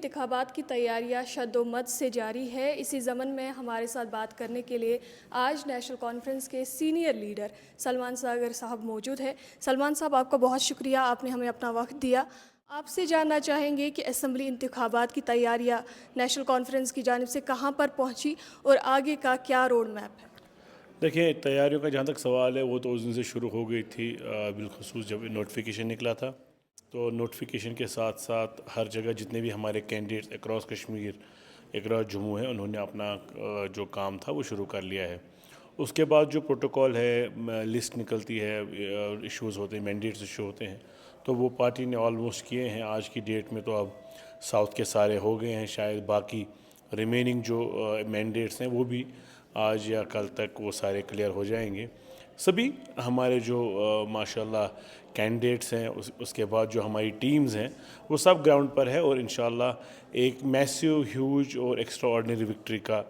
انتخابات کی تیاریاں شد و مد سے جاری ہے۔ اسی ضمن میں ہمارے ساتھ بات کرنے کے لیے آج نیشنل کانفرنس کے سینئر لیڈر سلمان ساگر صاحب موجود ہیں۔ سلمان صاحب، آپ کا بہت شکریہ، آپ نے ہمیں اپنا وقت دیا۔ آپ سے جاننا چاہیں گے کہ اسمبلی انتخابات کی تیاریاں نیشنل کانفرنس کی جانب سے کہاں پر پہنچی اور آگے کا کیا روڈ میپ ہے؟ دیکھیں، تیاریوں کا جہاں تک سوال ہے وہ تو اس دن سے شروع ہو گئی تھی، بالخصوص جب نوٹیفیکیشن نکلا تھا تو نوٹیفیکیشن کے ساتھ ساتھ ہر جگہ جتنے بھی ہمارے candidates across Kashmir across Jammu ہیں انہوں نے اپنا جو کام تھا وہ شروع کر لیا ہے۔ اس کے بعد جو پروٹوکول ہے، لسٹ نکلتی ہے، ایشوز ہوتے ہیں، مینڈیٹس ایشو ہوتے ہیں، تو وہ پارٹی نے آلموسٹ کیے ہیں۔ آج کی ڈیٹ میں تو اب ساؤتھ کے سارے ہو گئے ہیں، شاید باقی ریمیننگ جو مینڈیٹس ہیں وہ بھی آج یا کل تک وہ سارے کلیئر ہو جائیں گے۔ سبھی ہمارے جو ماشاءاللہ کینڈیڈیٹس ہیں، اس کے بعد جو ہماری ٹیمز ہیں وہ سب گراؤنڈ پر ہے، اور انشاءاللہ ایک میسیو ہیوج اور ایکسٹرا آرڈنری وکٹری کا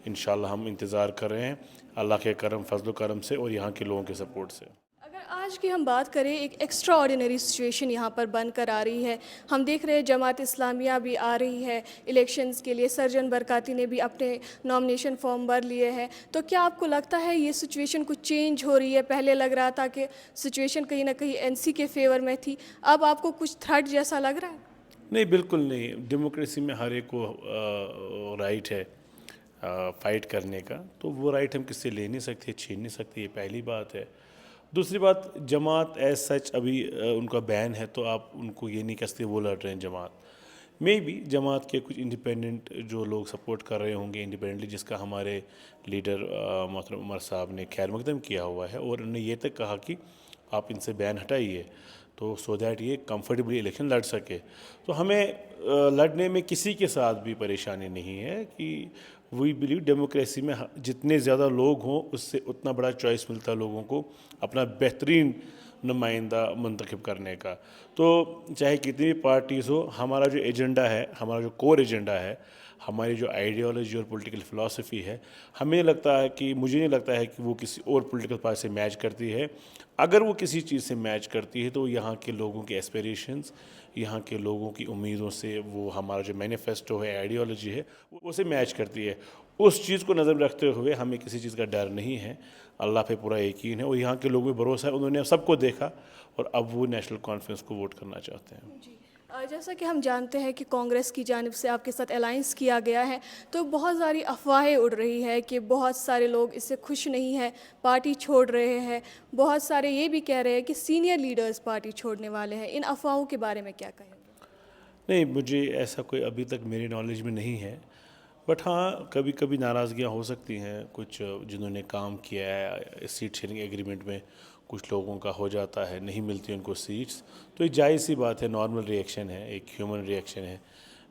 انشاءاللہ ہم انتظار کر رہے ہیں، اللہ کے کرم، فضل و کرم سے اور یہاں کے لوگوں کے سپورٹ سے۔ اگر آج کی ہم بات کریں، ایک ایکسٹرا آرڈینری سچویشن یہاں پر بن کر آ رہی ہے۔ ہم دیکھ رہے ہیں جماعت اسلامیہ بھی آ رہی ہے الیکشنز کے لیے، سرجن برکاتی نے بھی اپنے نامنیشن فارم بھر لیے ہیں، تو کیا آپ کو لگتا ہے یہ سچویشن کچھ چینج ہو رہی ہے؟ پہلے لگ رہا تھا کہ سچویشن کہیں نہ کہیں این سی کے فیور میں تھی، اب آپ کو کچھ تھرٹ جیسا لگ رہا ہے؟ نہیں، بالکل نہیں۔ ڈیموکریسی میں ہر ایک کو رائٹ ہے فائٹ کرنے کا، تو وہ رائٹ ہم کس سے لے نہیں سکتے، چھین نہیں سکتے، یہ پہلی بات ہے۔ دوسری بات، جماعت ایز سچ ابھی ان کا بین ہے، تو آپ ان کو یہ نہیں کہہ سکتے وہ لڑ رہے ہیں جماعت میں بھی۔ جماعت کے کچھ انڈیپینڈنٹ جو لوگ سپورٹ کر رہے ہوں گے انڈیپینڈنٹلی، جس کا ہمارے لیڈر محترم عمر صاحب نے خیر مقدم کیا ہوا ہے، اور انہوں نے یہ تک کہا کہ آپ ان سے بین ہٹائیے تو سو دیٹ یہ کمفرٹیبلی الیکشن لڑ سکے۔ تو ہمیں لڑنے میں کسی کے ساتھ بھی پریشانی نہیں ہے، کہ وی بلیو ڈیموکریسی میں جتنے زیادہ لوگ ہوں اس سے اتنا بڑا چوائس ملتا ہے لوگوں کو اپنا بہترین نمائندہ منتخب کرنے کا۔ تو چاہے کتنی بھی پارٹیز ہو، ہمارا جو ایجنڈا ہے، ہمارا جو کور ایجنڈا ہے، ہماری جو آئیڈیالوجی اور پولیٹیکل فلاسفی ہے، ہمیں لگتا ہے کہ مجھے نہیں لگتا ہے کہ وہ کسی اور پولیٹیکل پارٹی سے میچ کرتی ہے۔ اگر وہ کسی چیز سے میچ کرتی ہے تو یہاں کے لوگوں کے ایسپیریشنز، یہاں کے لوگوں کی امیدوں سے، وہ ہمارا جو مینیفیسٹو ہے، آئیڈیالوجی ہے، وہ اسے میچ کرتی ہے۔ اس چیز کو نظر رکھتے ہوئے ہمیں کسی چیز کا ڈر نہیں ہے، اللہ پہ پورا یقین ہے، اور یہاں کے لوگوں پہ بھروسہ ہے۔ انہوں نے سب کو دیکھا اور اب وہ نیشنل کانفرنس کو ووٹ کرنا چاہتے ہیں۔ جی، جیسا کہ ہم جانتے ہیں کہ کانگریس کی جانب سے آپ کے ساتھ الائنس کیا گیا ہے، تو بہت ساری افواہیں اڑ رہی ہے کہ بہت سارے لوگ اس سے خوش نہیں ہیں، پارٹی چھوڑ رہے ہیں۔ بہت سارے یہ بھی کہہ رہے ہیں کہ سینئر لیڈرز پارٹی چھوڑنے والے ہیں۔ ان افواہوں کے بارے میں کیا کہیں گے؟ نہیں، مجھے ایسا کوئی ابھی تک میری نالج میں نہیں ہے، بٹ ہاں کبھی کبھی ناراضگیاں ہو سکتی ہیں۔ کچھ جنہوں نے کام کیا ہے سیٹ شیئرنگ ایگریمنٹ میں، کچھ لوگوں کا ہو جاتا ہے، نہیں ملتی ان کو سیٹس، تو یہ جائز سی بات ہے، نارمل ری ایکشن ہے، ایک ہیومن ری ایکشن ہے،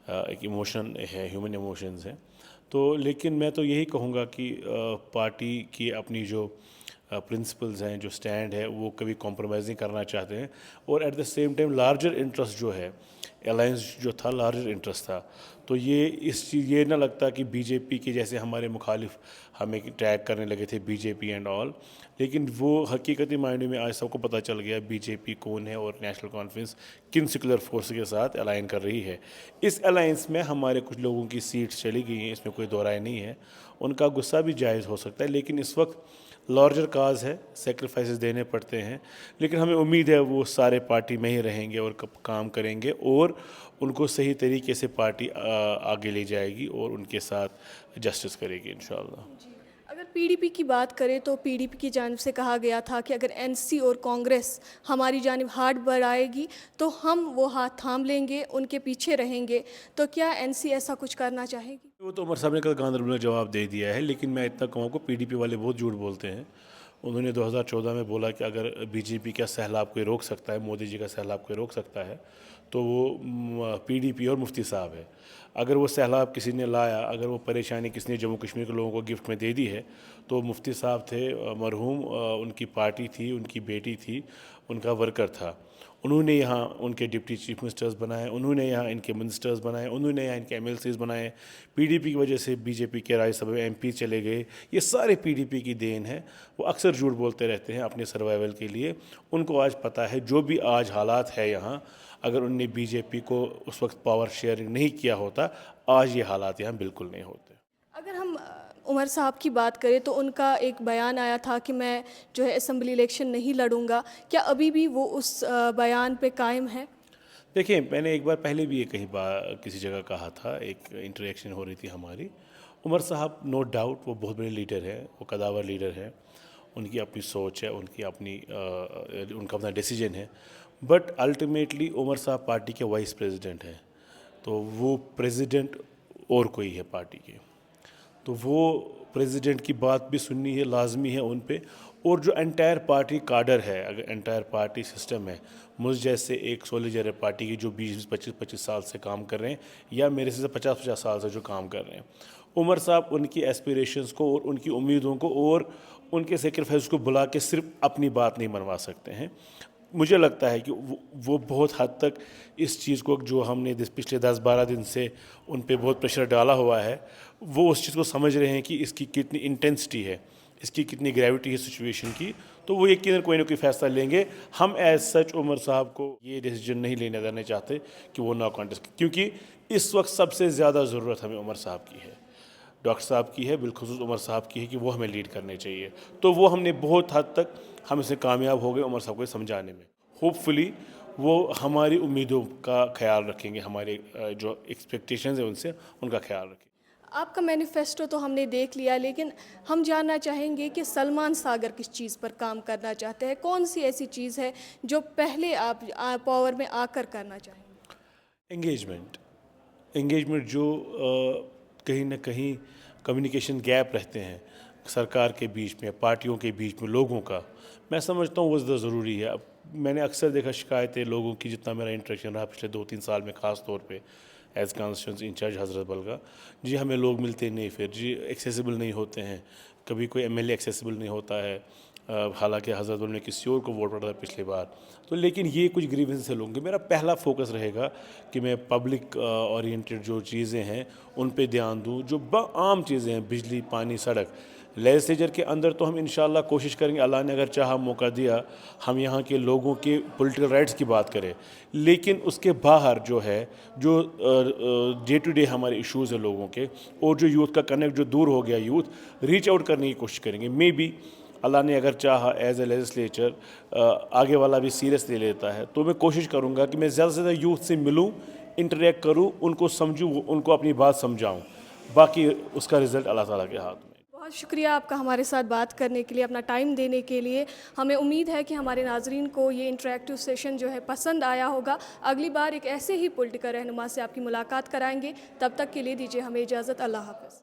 ایک ایموشن ہے، ہیومن ایموشنز ہیں۔ تو لیکن میں تو یہی کہوں گا کہ پارٹی کی اپنی جو پرنسپلز ہیں، جو سٹینڈ ہے، وہ کبھی کمپرومائز نہیں کرنا چاہتے ہیں، اور at the same time larger interest جو ہے، الائنس جو تھا لارجر انٹرسٹ تھا، تو یہ نہ لگتا کہ بی جے پی کے جیسے ہمارے مخالف ہمیں ٹریک کرنے لگے تھے، B J P and all, لیکن وہ حقیقتی معنی میں آج سب کو پتہ چل گیا بی جے پی کون ہے اور نیشنل کانفرنس کن سیکولر فورس کے ساتھ الائن کر رہی ہے۔ اس الائنس میں ہمارے کچھ لوگوں کی سیٹس چلی گئی ہیں، اس میں کوئی دو رائے نہیں ہے، ان کا غصہ بھی جائز ہو سکتا ہے، لیکن اس وقت لارجر کاز ہے، سیکریفائسز دینے پڑتے ہیں، لیکن ہمیں امید ہے وہ سارے پارٹی میں ہی رہیں گے اور کام کریں گے، اور ان کو صحیح طریقے سے پارٹی آگے لے جائے گی اور ان کے ساتھ جسٹس کرے گی انشاءاللہ۔ جی، اگر پی ڈی پی کی بات کریں تو پی ڈی پی کی جانب سے کہا گیا تھا کہ اگر این سی اور کانگریس ہماری جانب ہاتھ بڑھائے گی تو ہم وہ ہاتھ تھام لیں گے، ان کے پیچھے رہیں گے، تو کیا این سی ایسا کچھ کرنا چاہے گی؟ وہ تو عمر صاحب نے کل گاندربل میں جواب دے دیا ہے، لیکن میں اتنا کہوں کہ پی ڈی پی والے بہت جھوٹ بولتے ہیں۔ انہوں نے 2014 میں بولا کہ اگر بی جے پی کا سیلاب کوئی روک سکتا ہے، مودی جی کا سیلاب کوئی روک سکتا ہے، تو وہ پی ڈی پی اور مفتی صاحب ہے۔ اگر وہ سیلاب کسی نے لایا، اگر وہ پریشانی کسی نے جموں کشمیر کے لوگوں کو گفٹ میں دے دی ہے، تو مفتی صاحب تھے مرحوم، ان کی پارٹی تھی، ان کی بیٹی تھی، ان کا ورکر تھا، انہوں نے یہاں ان کے ڈپٹی چیف منسٹرز بنائے، انہوں نے یہاں ان کے منسٹرز بنائے، انہوں نے یہاں ان کے ایم ایل سیز بنائے۔ پی ڈی پی کی وجہ سے بی جے پی کے راجیہ سبھا میں ایم پی چلے گئے، یہ سارے پی ڈی پی کی دین ہے۔ وہ اکثر جھوٹ بولتے رہتے ہیں اپنے سروائیول کے لیے، ان کو آج پتہ ہے جو بھی آج حالات ہے یہاں، اگر ان نے بی جے پی کو اس وقت پاور شیئرنگ نہیں کیا ہوتا آج یہ حالات یہاں بالکل نہیں ہوتے. اگر ہم عمر صاحب کی بات کریں تو ان کا ایک بیان آیا تھا کہ میں جو ہے اسمبلی الیکشن نہیں لڑوں گا، کیا ابھی بھی وہ اس بیان پہ قائم ہے؟ دیکھیں میں نے ایک بار پہلے بھی یہ کہیں کسی جگہ کہا تھا، ایک انٹریکشن ہو رہی تھی ہماری. عمر صاحب نو ڈاؤٹ وہ بہت بڑے لیڈر ہیں، وہ قداور لیڈر ہیں، ان کی اپنی سوچ ہے، ان کا اپنا ڈیسیجن ہے. بٹ الٹیمیٹلی عمر صاحب پارٹی کے وائس پریزیڈنٹ ہیں، تو وہ پریزیڈنٹ اور کوئی ہے پارٹی کے، تو وہ پریزیڈنٹ کی بات بھی سننی ہے، لازمی ہے ان پہ. اور جو انٹائر پارٹی کاڈر ہے، اگر انٹائر پارٹی سسٹم ہے، مجھ جیسے ایک سولیجر پارٹی کی جو 20-25 سال سے کام کر رہے ہیں، یا میرے سے 50 سال سے جو کام کر رہے ہیں، عمر صاحب ان کی ایسپیریشنز کو اور ان کی امیدوں کو اور ان کے سیکریفائس کو بلا کے صرف اپنی بات نہیں منوا سکتے ہیں. مجھے لگتا ہے کہ وہ بہت حد تک اس چیز کو جو ہم نے پچھلے 10-12 دن سے ان پہ بہت پریشر ڈالا ہوا ہے، وہ اس چیز کو سمجھ رہے ہیں کہ اس کی کتنی انٹینسٹی ہے، اس کی کتنی گریوٹی ہے سچویشن کی. تو وہ یقیناً کوئی نہ کوئی فیصلہ لیں گے. ہم ایز سچ عمر صاحب کو یہ ڈیسیجن نہیں لینے دینا چاہتے کہ وہ نو کانٹیسٹ، کیونکہ اس وقت سب سے زیادہ ضرورت ہمیں عمر صاحب کی ہے، ڈاکٹر صاحب کی ہے، بالخصوص عمر صاحب کی ہے کہ وہ ہمیں لیڈ کرنے چاہیے. تو وہ ہم نے بہت حد تک ہم اسے کامیاب ہو گئے عمر صاحب کو سمجھانے میں. ہوپ فلی وہ ہماری امیدوں کا خیال رکھیں گے، ہمارے جو ایکسپیکٹیشنز ہیں ان سے ان کا خیال رکھیں گے. آپ کا مینیفیسٹو تو ہم نے دیکھ لیا، لیکن ہم جاننا چاہیں گے کہ سلمان ساگر کس چیز پر کام کرنا چاہتے ہیں؟ کون سی ایسی چیز ہے جو پہلے آپ پاور میں آ کر کرنا چاہیں گے؟ انگیجمنٹ جو کہیں نہ کہیں کمیونیکیشن گیپ رہتے ہیں سرکار کے بیچ میں، پارٹیوں کے بیچ میں، لوگوں کا، میں سمجھتا ہوں وہ زیادہ ضروری ہے. اب میں نے اکثر دیکھا شکایتیں لوگوں کی، جتنا میرا انٹریکشن رہا پچھلے 2-3 سال میں، خاص طور پہ ایز کانسٹیچوئنسی انچارج حضرت بل کا، جی ہمیں لوگ ملتے نہیں، پھر جی ایکسیسیبل نہیں ہوتے ہیں، کبھی کوئی ایم ایل اے ایکسیسیبل نہیں ہوتا ہے، حالانکہ حضرت بل نے کسی اور کو ووٹ پڑا تھا پچھلی بار. تو لیکن یہ کچھ گریونس ہے لوگوں کے. میرا پہلا فوکس رہے گا کہ میں پبلک اورینٹڈ جو چیزیں ہیں ان پہ دھیان دوں، جو عام چیزیں ہیں، بجلی، پانی، سڑک. لیجسلیچر کے اندر تو ہم انشاءاللہ کوشش کریں گے، اللہ نے اگر چاہا موقع دیا، ہم یہاں کے لوگوں کے پولیٹیکل رائٹس کی بات کریں. لیکن اس کے باہر جو ہے، جو ڈے ٹو ڈے ہمارے ایشوز ہیں لوگوں کے، اور جو یوتھ کا کنیکٹ جو دور ہو گیا، یوتھ ریچ آؤٹ کرنے کی کوشش کریں گے. مے بی اللہ نے اگر چاہا ایز اے لیجسلیچر آگے والا بھی سیریس لے لیتا ہے، تو میں کوشش کروں گا کہ میں زیادہ سے زیادہ یوتھ سے ملوں، انٹریکٹ کروں، ان کو سمجھوں، ان کو اپنی بات سمجھاؤں. باقی اس کا رزلٹ اللہ تعالیٰ کے ہاتھ میں. بہت شکریہ آپ کا ہمارے ساتھ بات کرنے کے لیے، اپنا ٹائم دینے کے لیے. ہمیں امید ہے کہ ہمارے ناظرین کو یہ انٹریکٹیو سیشن جو ہے پسند آیا ہوگا. اگلی بار ایک ایسے ہی پولیٹیکل رہنما سے آپ کی ملاقات کرائیں گے. تب تک کے لیے دیجیے ہمیں اجازت. اللہ حافظ.